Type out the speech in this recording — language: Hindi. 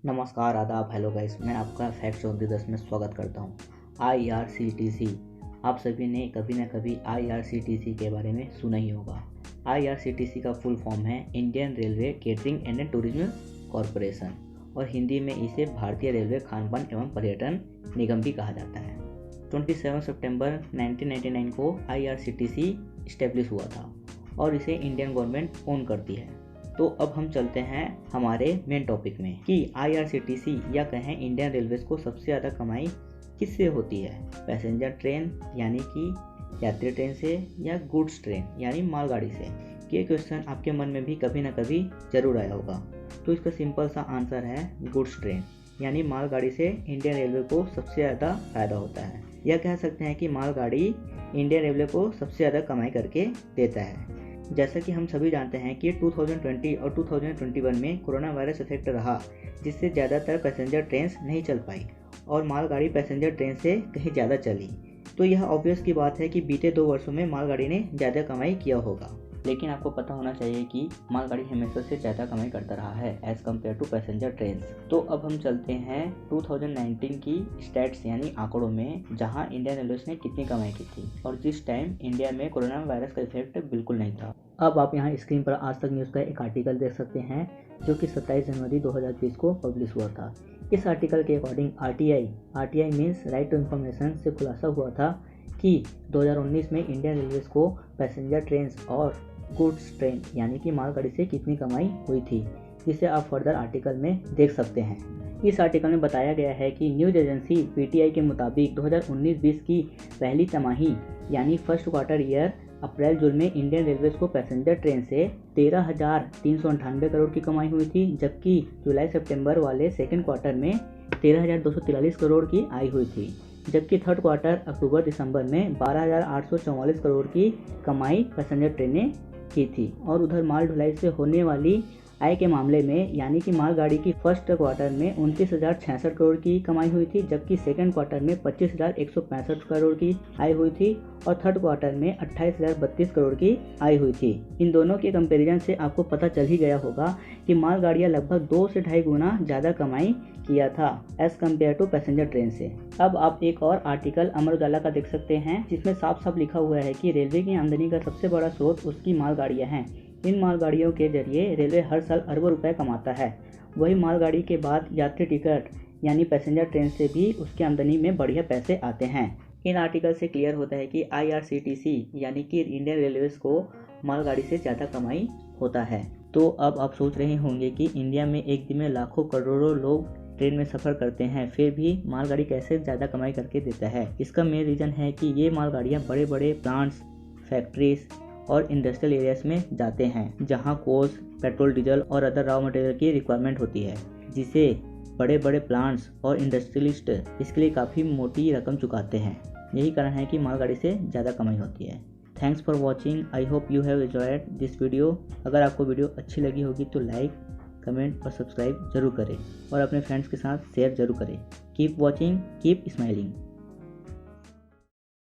नमस्कार, आदाब, हेलो गाइस। मैं आपका फैक्ट्स ऑफ द 10 में स्वागत करता हूँ। IRCTC, आप सभी ने कभी ना कभी IRCTC के बारे में सुना ही होगा। IRCTC का फुल फॉर्म है Indian railway catering and tourism corporation और हिंदी में इसे भारतीय रेलवे खानपान एवं पर्यटन निगम भी कहा जाता है। 27 सितंबर 1999 को IRCTC इस्टेब्लिश हुआ था और इसे इंडियन गवर्नमेंट ओन करती है। तो अब हम चलते हैं हमारे मेन टॉपिक में कि IRCTC या कहें इंडियन रेलवेज को सबसे ज़्यादा कमाई किससे होती है, पैसेंजर ट्रेन यानी कि यात्री ट्रेन से या गुड्स ट्रेन यानी मालगाड़ी से। ये क्वेश्चन आपके मन में भी कभी ना कभी ज़रूर आया होगा। तो इसका सिंपल सा आंसर है गुड्स ट्रेन यानी मालगाड़ी से इंडियन रेलवे को सबसे ज़्यादा फायदा होता है, या कह सकते हैं कि मालगाड़ी इंडियन रेलवे को सबसे ज़्यादा कमाई करके देता है। जैसा कि हम सभी जानते हैं कि 2020 और 2021 में कोरोना वायरस इफेक्ट रहा, जिससे ज़्यादातर पैसेंजर ट्रेन नहीं चल पाई और मालगाड़ी पैसेंजर ट्रेन से कहीं ज़्यादा चली। तो यह ऑब्वियस की बात है कि बीते 2 वर्षों में मालगाड़ी ने ज़्यादा कमाई किया होगा। लेकिन आपको पता होना चाहिए कि मालगाड़ी हमेशा से ज़्यादा कमाई करता रहा है as compare to passenger train. तो अब हम चलते हैं 2019 की स्टैट्स यानी आंकड़ों में, जहां इंडियन रेलवेज ने कितनी कमाई की थी और जिस टाइम इंडिया में कोरोना वायरस का इफेक्ट बिल्कुल नहीं था। अब आप यहाँ स्क्रीन पर आज तक न्यूज़ का एक आर्टिकल देख सकते हैं जो कि 27 जनवरी 2020 को पब्लिश हुआ था। इस आर्टिकल के according RTI means right to information से खुलासा हुआ था कि 2019 में इंडियन रेलवेज को पैसेंजर ट्रेन और गुड्स ट्रेन यानी कि मालगाड़ी से कितनी कमाई हुई थी, जिसे आप फर्दर आर्टिकल में देख सकते हैं। इस आर्टिकल में बताया गया है कि न्यूज़ एजेंसी PTI के मुताबिक 2019-20 की पहली तिमाही यानी फर्स्ट क्वार्टर ईयर अप्रैल जून में इंडियन रेलवेज को पैसेंजर ट्रेन से 13,398 करोड़ की कमाई हुई थी, जबकि जुलाई सितंबर वाले सेकेंड क्वार्टर में 13,243 करोड़ की आई हुई थी, जबकि थर्ड क्वार्टर अक्टूबर दिसंबर में 12,844 करोड़ की कमाई पैसेंजर ट्रेनें की थी। और उधर माल ढुलाई से होने वाली आय के मामले में यानी कि मालगाड़ी की फर्स्ट क्वार्टर में 29,066 करोड़ की कमाई हुई थी, जबकि सेकंड क्वार्टर में 25,165 करोड़ की आय हुई थी और थर्ड क्वार्टर में 28,032 करोड़ की आय हुई थी। इन दोनों के कंपैरिजन से आपको पता चल ही गया होगा कि मालगाड़ियाँ लगभग 2 से 2.5 गुना ज़्यादा कमाई किया था as compare to passenger train से। अब आप एक और आर्टिकल अमर उजाला का देख सकते हैं, जिसमें साफ साफ लिखा हुआ है कि रेलवे की आमदनी का सबसे बड़ा स्रोत उसकी मालगाड़ियाँ हैं। इन मालगाड़ियों के जरिए रेलवे हर साल अरबों रुपए कमाता है। वही मालगाड़ी के बाद यात्री टिकट यानी पैसेंजर ट्रेन से भी उसकी आमदनी में बढ़िया पैसे आते हैं। इन आर्टिकल से क्लियर होता है कि IRCTC यानी कि इंडियन रेलवेज को मालगाड़ी से ज़्यादा कमाई होता है। तो अब आप सोच रहे होंगे कि इंडिया में एक दिन में लाखों करोड़ों लोग ट्रेन में सफ़र करते हैं, फिर भी मालगाड़ी कैसे ज़्यादा कमाई करके देता है। इसका मेन रीज़न है कि ये मालगाड़ियाँ बड़े बड़े प्लांट्स, फैक्ट्रीज और इंडस्ट्रियल एरियाज में जाते हैं, जहां कोल्स, पेट्रोल, डीजल और अदर रॉ मटेरियल की रिक्वायरमेंट होती है, जिसे बड़े बड़े प्लांट्स और इंडस्ट्रियलिस्ट इसके लिए काफ़ी मोटी रकम चुकाते हैं। यही कारण है कि मालगाड़ी से ज़्यादा कमाई होती है। Thanks for watching. I hope you have enjoyed this video. अगर आपको वीडियो अच्छी लगी होगी तो लाइक, कमेंट और सब्सक्राइब जरूर करें और अपने फ्रेंड्स के साथ शेयर जरूर करें। Keep watching, keep smiling.